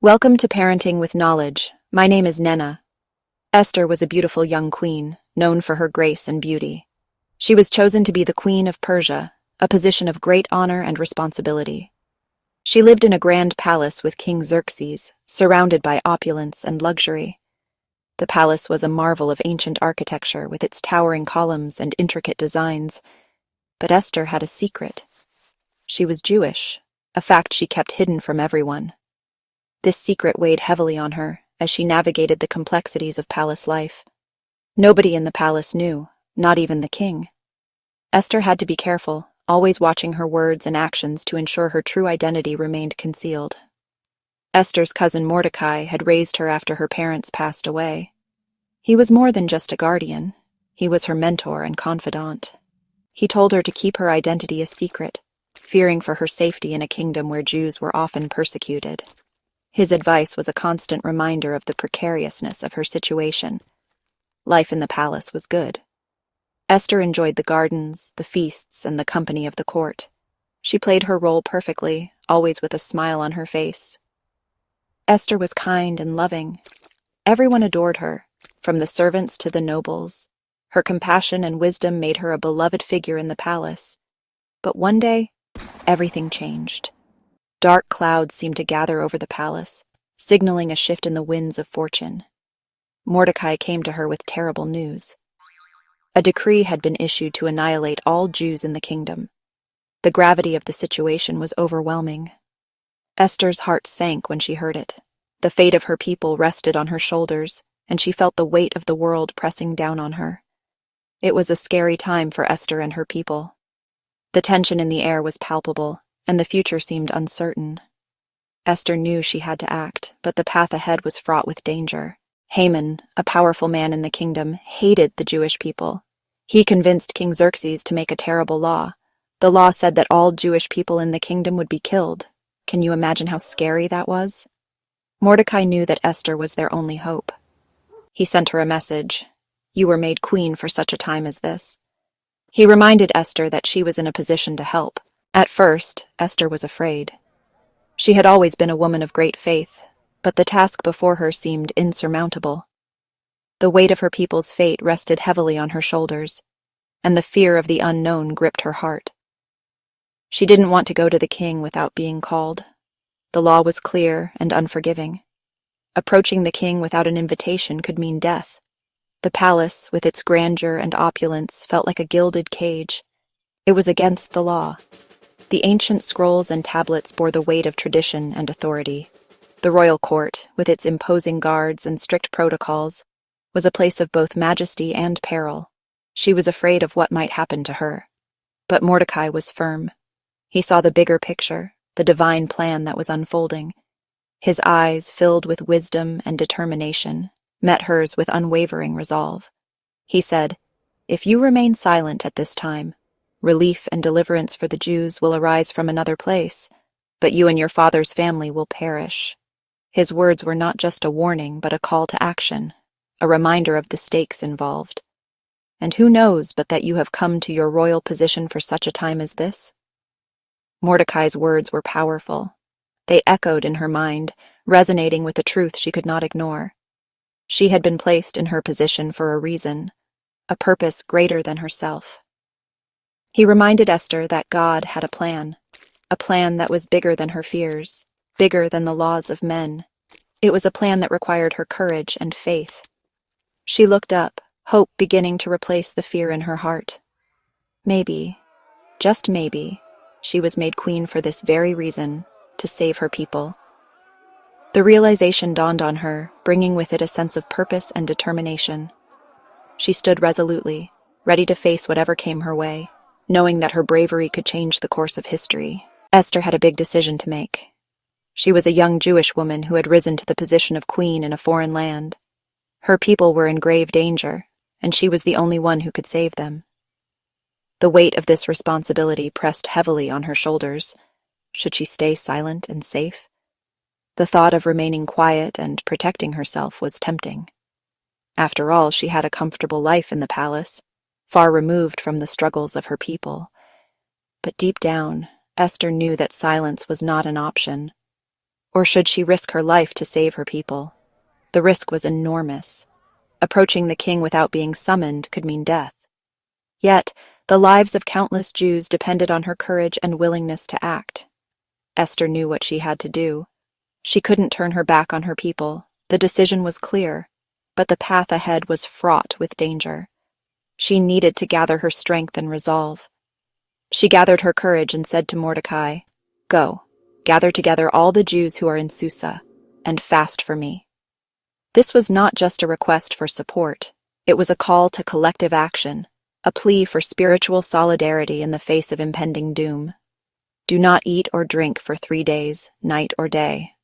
Welcome to Parenting with Knowledge. My name is Nena. Esther was a beautiful young queen, known for her grace and beauty. She was chosen to be the Queen of Persia, a position of great honor and responsibility. She lived in a grand palace with King Xerxes, surrounded by opulence and luxury. The palace was a marvel of ancient architecture with its towering columns and intricate designs. But Esther had a secret. She was Jewish, a fact she kept hidden from everyone. This secret weighed heavily on her as she navigated the complexities of palace life. Nobody in the palace knew, not even the king. Esther had to be careful, always watching her words and actions to ensure her true identity remained concealed. Esther's cousin Mordecai had raised her after her parents passed away. He was more than just a guardian. He was her mentor and confidant. He told her to keep her identity a secret, fearing for her safety in a kingdom where Jews were often persecuted. His advice was a constant reminder of the precariousness of her situation. Life in the palace was good. Esther enjoyed the gardens, the feasts, and the company of the court. She played her role perfectly, always with a smile on her face. Esther was kind and loving. Everyone adored her, from the servants to the nobles. Her compassion and wisdom made her a beloved figure in the palace. But one day, everything changed. Dark clouds seemed to gather over the palace, signaling a shift in the winds of fortune. Mordecai came to her with terrible news. A decree had been issued to annihilate all Jews in the kingdom. The gravity of the situation was overwhelming. Esther's heart sank when she heard it. The fate of her people rested on her shoulders, and she felt the weight of the world pressing down on her. It was a scary time for Esther and her people. The tension in the air was palpable, and the future seemed uncertain. Esther knew she had to act, but the path ahead was fraught with danger. Haman, a powerful man in the kingdom, hated the Jewish people. He convinced King Xerxes to make a terrible law. The law said that all Jewish people in the kingdom would be killed. Can you imagine how scary that was? Mordecai knew that Esther was their only hope. He sent her a message. "You were made queen for such a time as this." He reminded Esther that she was in a position to help. At first, Esther was afraid. She had always been a woman of great faith, but the task before her seemed insurmountable. The weight of her people's fate rested heavily on her shoulders, and the fear of the unknown gripped her heart. She didn't want to go to the king without being called. The law was clear and unforgiving. Approaching the king without an invitation could mean death. The palace, with its grandeur and opulence, felt like a gilded cage. It was against the law. The ancient scrolls and tablets bore the weight of tradition and authority. The royal court, with its imposing guards and strict protocols, was a place of both majesty and peril. She was afraid of what might happen to her. But Mordecai was firm. He saw the bigger picture, the divine plan that was unfolding. His eyes, filled with wisdom and determination, met hers with unwavering resolve. He said, "If you remain silent at this time, relief and deliverance for the Jews will arise from another place, but you and your father's family will perish." His words were not just a warning, but a call to action, a reminder of the stakes involved. And who knows but that you have come to your royal position for such a time as this? Mordecai's words were powerful. They echoed in her mind, resonating with a truth she could not ignore. She had been placed in her position for a reason, a purpose greater than herself. He reminded Esther that God had a plan that was bigger than her fears, bigger than the laws of men. It was a plan that required her courage and faith. She looked up, hope beginning to replace the fear in her heart. Maybe, just maybe, she was made queen for this very reason, to save her people. The realization dawned on her, bringing with it a sense of purpose and determination. She stood resolutely, ready to face whatever came her way, knowing that her bravery could change the course of history. Esther had a big decision to make. She was a young Jewish woman who had risen to the position of queen in a foreign land. Her people were in grave danger, and she was the only one who could save them. The weight of this responsibility pressed heavily on her shoulders. Should she stay silent and safe? The thought of remaining quiet and protecting herself was tempting. After all, she had a comfortable life in the palace, far removed from the struggles of her people. But deep down, Esther knew that silence was not an option. Or should she risk her life to save her people? The risk was enormous. Approaching the king without being summoned could mean death. Yet, the lives of countless Jews depended on her courage and willingness to act. Esther knew what she had to do. She couldn't turn her back on her people. The decision was clear, but the path ahead was fraught with danger. She needed to gather her strength and resolve. She gathered her courage and said to Mordecai, "Go, gather together all the Jews who are in Susa, and fast for me." This was not just a request for support. It was a call to collective action, a plea for spiritual solidarity in the face of impending doom. Do not eat or drink for 3 days, night or day.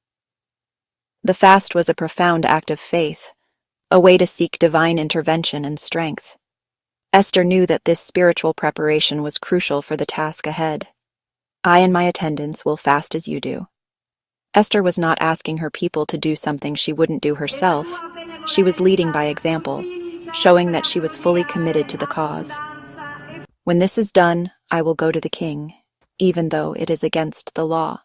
The fast was a profound act of faith, a way to seek divine intervention and strength. Esther knew that this spiritual preparation was crucial for the task ahead. "I and my attendants will fast as you do." Esther was not asking her people to do something she wouldn't do herself. She was leading by example, showing that she was fully committed to the cause. "When this is done, I will go to the king, even though it is against the law."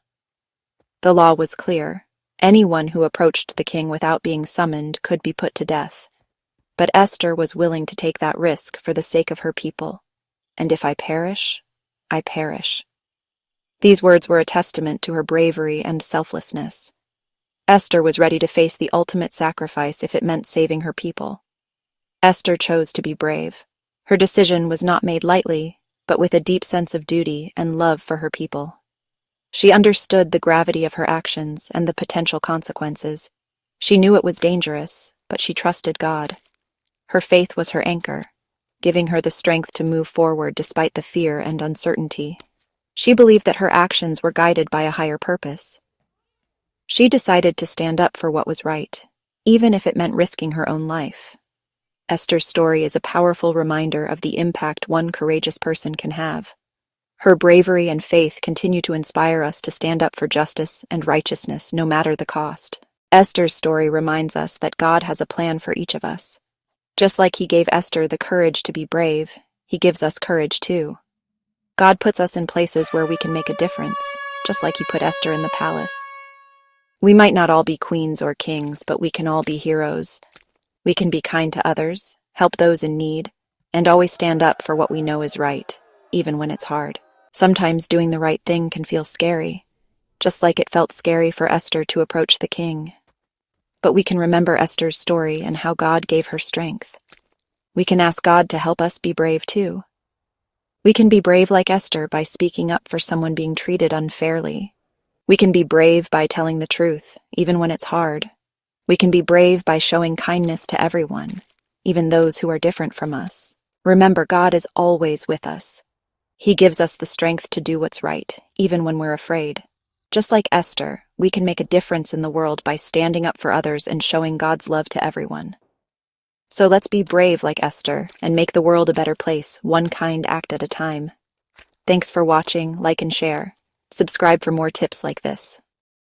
The law was clear. Anyone who approached the king without being summoned could be put to death. But Esther was willing to take that risk for the sake of her people. "And if I perish, I perish." These words were a testament to her bravery and selflessness. Esther was ready to face the ultimate sacrifice if it meant saving her people. Esther chose to be brave. Her decision was not made lightly, but with a deep sense of duty and love for her people. She understood the gravity of her actions and the potential consequences. She knew it was dangerous, but she trusted God. Her faith was her anchor, giving her the strength to move forward despite the fear and uncertainty. She believed that her actions were guided by a higher purpose. She decided to stand up for what was right, even if it meant risking her own life. Esther's story is a powerful reminder of the impact one courageous person can have. Her bravery and faith continue to inspire us to stand up for justice and righteousness no matter the cost. Esther's story reminds us that God has a plan for each of us. Just like He gave Esther the courage to be brave, He gives us courage too. God puts us in places where we can make a difference, just like He put Esther in the palace. We might not all be queens or kings, but we can all be heroes. We can be kind to others, help those in need, and always stand up for what we know is right, even when it's hard. Sometimes doing the right thing can feel scary, just like it felt scary for Esther to approach the king. But we can remember Esther's story and how God gave her strength. We can ask God to help us be brave too. We can be brave like Esther by speaking up for someone being treated unfairly. We can be brave by telling the truth, even when it's hard. We can be brave by showing kindness to everyone, even those who are different from us. Remember, God is always with us. He gives us the strength to do what's right, even when we're afraid. Just like Esther, we can make a difference in the world by standing up for others and showing God's love to everyone. So let's be brave like Esther and make the world a better place, one kind act at a time. Thanks for watching, like and share. Subscribe for more tips like this.